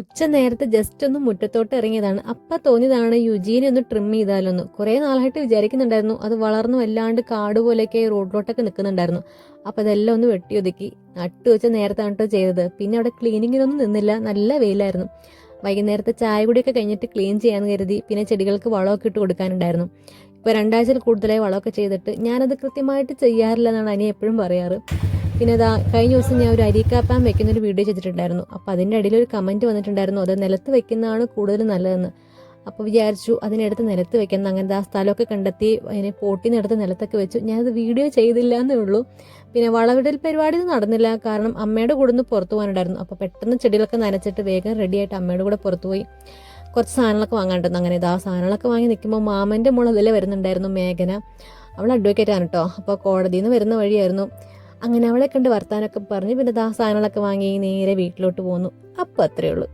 ഉച്ച നേരത്തെ ജസ്റ്റ് ഒന്ന് മുറ്റത്തോട്ട് ഇറങ്ങിയതാണ്. അപ്പം തോന്നിയതാണ് യുജീനെ ഒന്ന് ട്രിം ചെയ്താലൊന്ന്. കുറേ നാളായിട്ട് വിചാരിക്കുന്നുണ്ടായിരുന്നു. അത് വളർന്നു വല്ലാണ്ട് കാട് പോലെയൊക്കെ റോഡിലോട്ടൊക്കെ നിൽക്കുന്നുണ്ടായിരുന്നു. അപ്പം അതെല്ലാം ഒന്ന് വെട്ടിയൊതുക്കി നട്ടു വെച്ച നേരത്താണ് കേട്ടോ ചെയ്തത്. പിന്നെ അവിടെ ക്ലീനിങ്ങിനൊന്നും നിന്നില്ല, നല്ല വെയിലായിരുന്നു. വൈകുന്നേരത്തെ ചായ കുടിയൊക്കെ കഴിഞ്ഞിട്ട് ക്ലീൻ ചെയ്യാമെന്ന് കരുതി. പിന്നെ ചെടികൾക്ക് വളമൊക്കെ ഇട്ട് കൊടുക്കാനുണ്ടായിരുന്നു. ഇപ്പോൾ 2 ആഴ്ചയിൽ കൂടുതലായി വളമൊക്കെ ചെയ്തിട്ട് ഞാനത് കൃത്യമായിട്ട് ചെയ്യാറില്ല എന്നാണ് അനി എപ്പോഴും പറയാറ്. പിന്നെ അതാ കഴിഞ്ഞ ദിവസം ഞാൻ ഒരു അരിക്കാപ്പാൻ വെക്കുന്നൊരു വീഡിയോ ചെയ്തിട്ടുണ്ടായിരുന്നു. അപ്പോൾ അതിൻ്റെ ഇടയിൽ ഒരു കമൻറ്റ് വന്നിട്ടുണ്ടായിരുന്നു, അത് നിലത്ത് വെക്കുന്നതാണ് കൂടുതൽ നല്ലതെന്ന്. അപ്പോൾ വിചാരിച്ചു അതിനെടുത്ത് നിലത്ത് വെക്കുന്നത്. അങ്ങനത്തെ ആ സ്ഥലമൊക്കെ കണ്ടെത്തി അതിനെ പോട്ടിന്നെടുത്ത് നിലത്തൊക്കെ വെച്ചു. ഞാനത് വീഡിയോ ചെയ്തില്ല എന്നേ ഉള്ളൂ. പിന്നെ വളവിടൽ പരിപാടിയൊന്നും നടന്നില്ല, കാരണം അമ്മയുടെ കൂടെ ഒന്ന് പുറത്തു പോകാനുണ്ടായിരുന്നു. അപ്പോൾ പെട്ടെന്ന് ചെടികളൊക്കെ നനച്ചിട്ട് വേഗം റെഡിയായിട്ട് അമ്മയുടെ കൂടെ പുറത്തു പോയി. കുറച്ച് സാധനങ്ങളൊക്കെ വാങ്ങാണ്ടെന്ന്. അങ്ങനെ ഇതാ സാധനങ്ങളൊക്കെ വാങ്ങി നിൽക്കുമ്പോൾ മാമൻ്റെ മോൾ അതിൽ വരുന്നുണ്ടായിരുന്നു, മേഘന. അവൾ അഡ്വക്കേറ്റാണ് കേട്ടോ. അപ്പോൾ കോടതിയിൽ നിന്ന് വരുന്ന വഴിയായിരുന്നു. അങ്ങനെ അവളെ കണ്ട് വർത്താനൊക്കെ പറഞ്ഞ് പിന്നെ സാധനങ്ങളൊക്കെ വാങ്ങി നേരെ വീട്ടിലോട്ട് പോന്നു. അപ്പോൾ അത്രയേ ഉള്ളൂ.